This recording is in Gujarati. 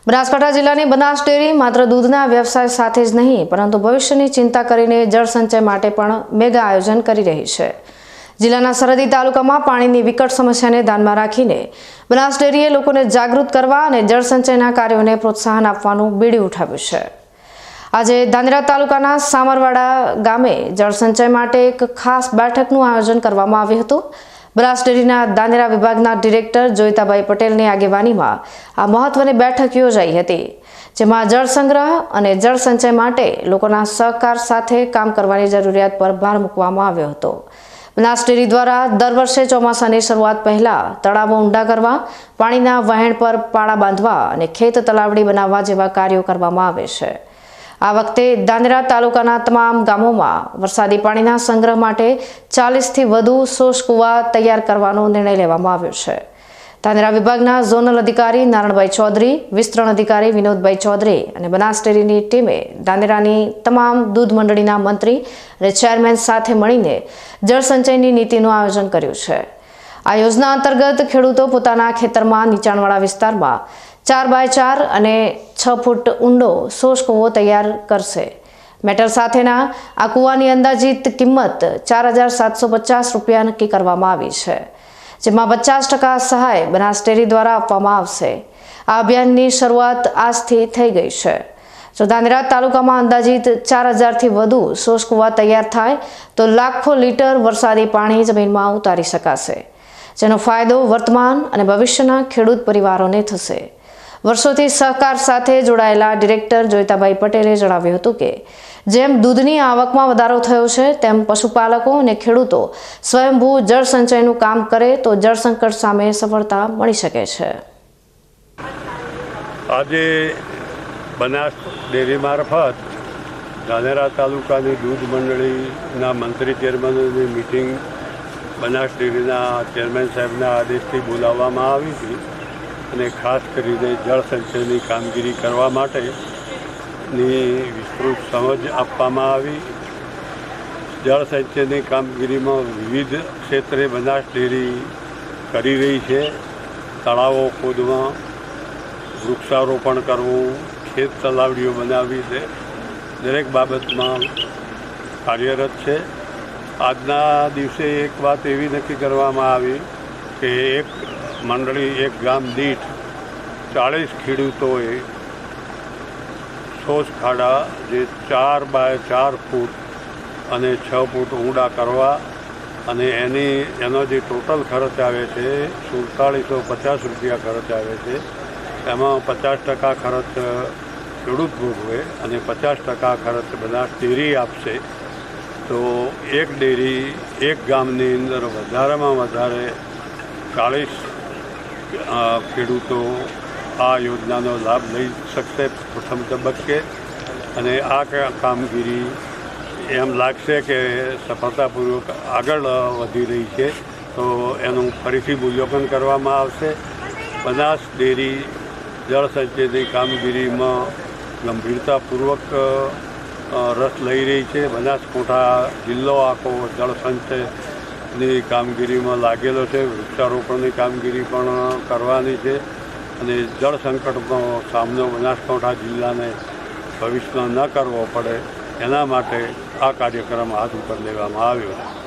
બનાસકાંઠા જિલ્લાની બનાસ ડેરી માત્ર દૂધના વ્યવસાય સાથે જ નહીં પરંતુ ભવિષ્યની ચિંતા કરીને જળ સંચય માટે પણ મેગા આયોજન કરી રહી છે। જિલ્લાના સરહદી તાલુકામાં પાણીની વિકટ સમસ્યાને ધ્યાનમાં રાખીને બનાસ ડેરીએ લોકોને જાગૃત કરવા અને જળ સંચયના કાર્યોને પ્રોત્સાહન આપવાનું બીડું ઉઠાવ્યું છે। આજે ધાનેરા તાલુકાના સામરવાડા ગામે જળ સંચય માટે એક ખાસ બેઠકનું આયોજન કરવામાં આવ્યું હતું। બનાસ ડેરીના ધાનેરા વિભાગના ડિરેક્ટર જોઈતાભાઈ પટેલની આગેવાનીમાં આ મહત્વની બેઠક યોજાઈ હતી, જેમાં જળ સંગ્રહ અને જળ સંચય માટે લોકોના સહકાર સાથે કામ કરવાની જરૂરિયાત પર ભાર મૂકવામાં આવ્યો હતો। બનાસ ડેરી દ્વારા દર વર્ષે ચોમાસાની શરૂઆત પહેલા તળાવો ઊંડા કરવા, પાણીના વહેણ પર પાળા બાંધવા અને ખેત તલાવડી બનાવવા જેવા કાર્યો કરવામાં આવે છે। આ વખતે ધાનેરા તાલુકાના તમામ ગામોમાં વરસાદી પાણીના સંગ્રહ માટે 40થી વધુ શોષ કુવા તૈયાર કરવાનો નિર્ણય લેવામાં આવ્યો છે। ધાનેરા વિભાગના ઝોનલ અધિકારી નારણભાઈ ચૌધરી, વિસ્તરણ અધિકારી વિનોદભાઈ ચૌધરી અને બનાસ ડેરીની ટીમે ધાનેરાની તમામ દૂધ મંડળીના મંત્રી અને ચેરમેન સાથે મળીને જળ સંચયની નીતિનું આયોજન કર્યું છે। આ યોજના અંતર્ગત ખેડૂતો પોતાના ખેતરમાં નીચાણવાળા વિસ્તારમાં 4x4 અને 6 ફૂટ ઊંડો શોષ કૂવો તૈયાર કરશે। મેટલ સાથેના આ કૂવાની અંદાજિત કિંમત 4750 રૂપિયા નક્કી કરવામાં આવી છે, જેમાં 50% સહાય બનાસ ડેરી દ્વારા આપવામાં આવશે। આ અભિયાનની શરૂઆત આજથી થઈ ગઈ છે। જો ધાનેરા તાલુકામાં અંદાજિત 4000થી વધુ શોષ કૂવા તૈયાર થાય તો લાખો લીટર વરસાદી પાણી જમીનમાં ઉતારી શકાશે, જેનો ફાયદો વર્તમાન અને ભવિષ્યના ખેડૂત પરિવારોને થશે। વર્ષોથી સહકાર સાથે જોડાયેલા ડિરેક્ટર જોઈતાભાઈ પટેલે જણાવ્યું હતું કે જેમ દૂધની આવકમાં વધારો થયો છે, તેમ પશુપાલકો અને ખેડૂતો સ્વયંભૂ જળ સંચયનું કામ કરે તો જળ સંકટ સામે સફળતા મળી શકે છે। આજે બનાસ ડેરી મારફત ધાનેરા તાલુકાની દૂધ મંડળીના મંત્રી ચેરમેનની મિટિંગ બનાસ ડેરીના ચેરમેન સાહેબના આદેશથી બોલાવવામાં આવી હતી અને ખાસ કરીને જળ સંચયની કામગીરી કરવા માટેની વિસ્તૃત સમજ આપવામાં આવી। જળ સંચયની કામગીરીમાં વિવિધ ક્ષેત્રે બનાસ ડેરી કરી રહી છે। તળાવો ખોદવા, વૃક્ષારોપણ કરવું, ખેત તલાવડીઓ બનાવવી છે, દરેક બાબતમાં કાર્યરત છે। આજના દિવસે એક વાત એવી નક્કી કરવામાં આવી કે એક મંડળી, એક ગામ દીઠ 40 ખેડૂતોએ શોષ ખાડા જે 4x4 ફૂટ અને 6 ફૂટ ઊંડા કરવા અને એનો જે ટોટલ ખર્ચ આવે છે 4750 રૂપિયા ખર્ચ આવે છે। એમાં 50% ખર્ચ ખેડૂત ભોગવે અને 50% ખર્ચ બનાસ ડેરી આપશે। તો એક ડેરી એક ગામની અંદર વધારેમાં વધારે 40 ખેડૂતો આ યોજનાનો લાભ લઈ શકશે પ્રથમ તબક્કે, અને આ કામગીરી એમ લાગશે કે સફળતાપૂર્વક આગળ વધી રહી છે, તો એનું ફરીથી મૂલ્યાંકન કરવામાં આવશે। બનાસ ડેરી જળ સંચયની કામગીરીમાં ગંભીરતાપૂર્વક રસ લઈ રહી છે। બનાસકાંઠા જિલ્લો આખો જળ સંચયની કામગીરીમાં લાગેલો છે, વૃક્ષારોપણની કામગીરી પણ કરવાની છે અને જળ સંકટનો સામનો બનાસકાંઠા જિલ્લાને ભવિષ્યમાં ન કરવો પડે એના માટે આ કાર્યક્રમ હાથ ઉપર લેવામાં આવ્યો છે।